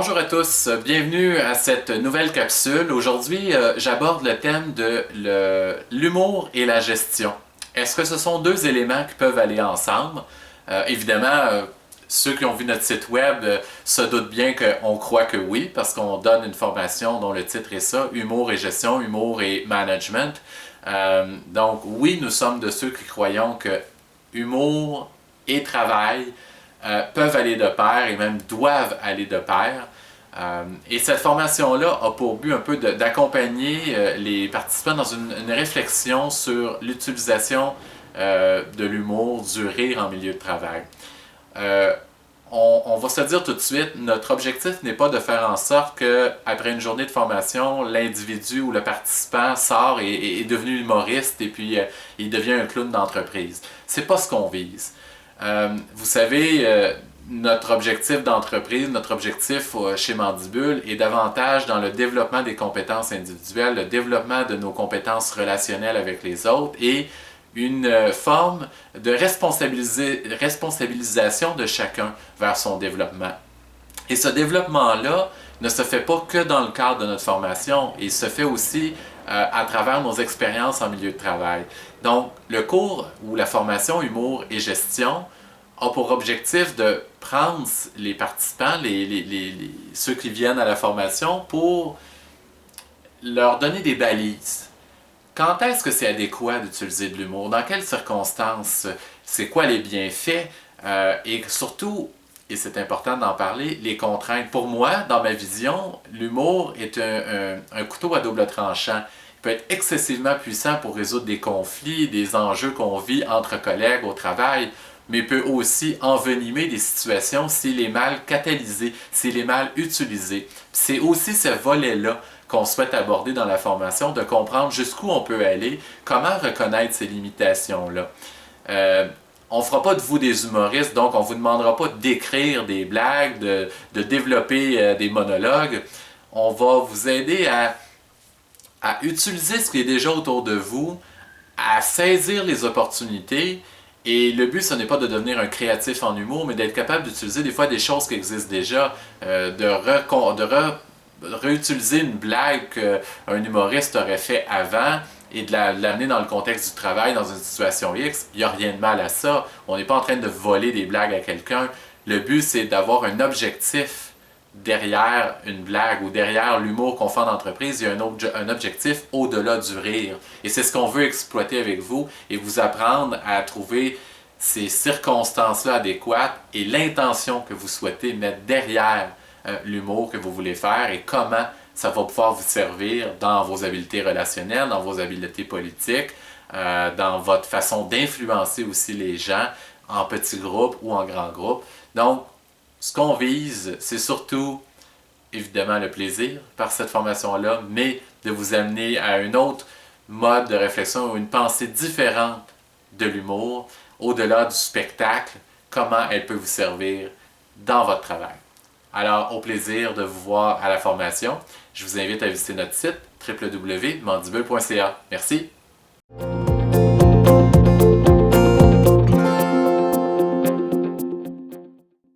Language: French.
Bonjour à tous, bienvenue à cette nouvelle capsule. Aujourd'hui, j'aborde le thème de l'humour et la gestion. Est-ce que ce sont deux éléments qui peuvent aller ensemble? Évidemment, ceux qui ont vu notre site web se doutent bien qu'on croit que oui, parce qu'on donne une formation dont le titre est ça, Humour et gestion, humour et management. Donc oui, nous sommes de ceux qui croyons que humour et travail peuvent aller de pair et même doivent aller de pair. Et cette formation-là a pour but un peu d'accompagner les participants dans une réflexion sur l'utilisation de l'humour, du rire en milieu de travail. On va se dire tout de suite, notre objectif n'est pas de faire en sorte qu'après une journée de formation, l'individu ou le participant sort et est devenu humoriste et puis il devient un clown d'entreprise. C'est pas ce qu'on vise. Vous savez, notre objectif d'entreprise, notre objectif chez Mandibule est davantage dans le développement des compétences individuelles, le développement de nos compétences relationnelles avec les autres et une forme de responsabilisation de chacun vers son développement. Et ce développement-là ne se fait pas que dans le cadre de notre formation, il se fait aussi à travers nos expériences en milieu de travail. Donc, le cours ou la formation Humour et gestion a pour objectif de prendre les participants, ceux qui viennent à la formation, pour leur donner des balises. Quand est-ce que c'est adéquat d'utiliser de l'humour? Dans quelles circonstances? C'est quoi les bienfaits? Et surtout, et c'est important d'en parler, les contraintes. Pour moi, dans ma vision, l'humour est un couteau à double tranchant. Il peut être excessivement puissant pour résoudre des conflits, des enjeux qu'on vit entre collègues au travail, mais peut aussi envenimer des situations s'il est mal catalysé, s'il est mal utilisé. C'est aussi ce volet-là qu'on souhaite aborder dans la formation, de comprendre jusqu'où on peut aller, comment reconnaître ces limitations-là. On ne fera pas de vous des humoristes, donc on ne vous demandera pas d'écrire des blagues, de développer des monologues. On va vous aider à utiliser ce qui est déjà autour de vous, à saisir les opportunités. Et le but, ce n'est pas de devenir un créatif en humour, mais d'être capable d'utiliser des fois des choses qui existent déjà, de réutiliser une blague qu'un humoriste aurait fait avant et de l'amener dans le contexte du travail, dans une situation X. Il n'y a rien de mal à ça. On n'est pas en train de voler des blagues à quelqu'un. Le but, c'est d'avoir un objectif derrière une blague ou derrière l'humour qu'on fait en entreprise. Il y a un objectif au-delà du rire. Et c'est ce qu'on veut exploiter avec vous et vous apprendre à trouver ces circonstances-là adéquates et l'intention que vous souhaitez mettre derrière l'humour que vous voulez faire et comment ça va pouvoir vous servir dans vos habiletés relationnelles, dans vos habiletés politiques, dans votre façon d'influencer aussi les gens en petits groupes ou en grands groupes. Donc, ce qu'on vise, c'est surtout, évidemment, le plaisir par cette formation-là, mais de vous amener à un autre mode de réflexion ou une pensée différente de l'humour, au-delà du spectacle, comment elle peut vous servir dans votre travail. Alors, au plaisir de vous voir à la formation. Je vous invite à visiter notre site www.mandibule.ca. Merci.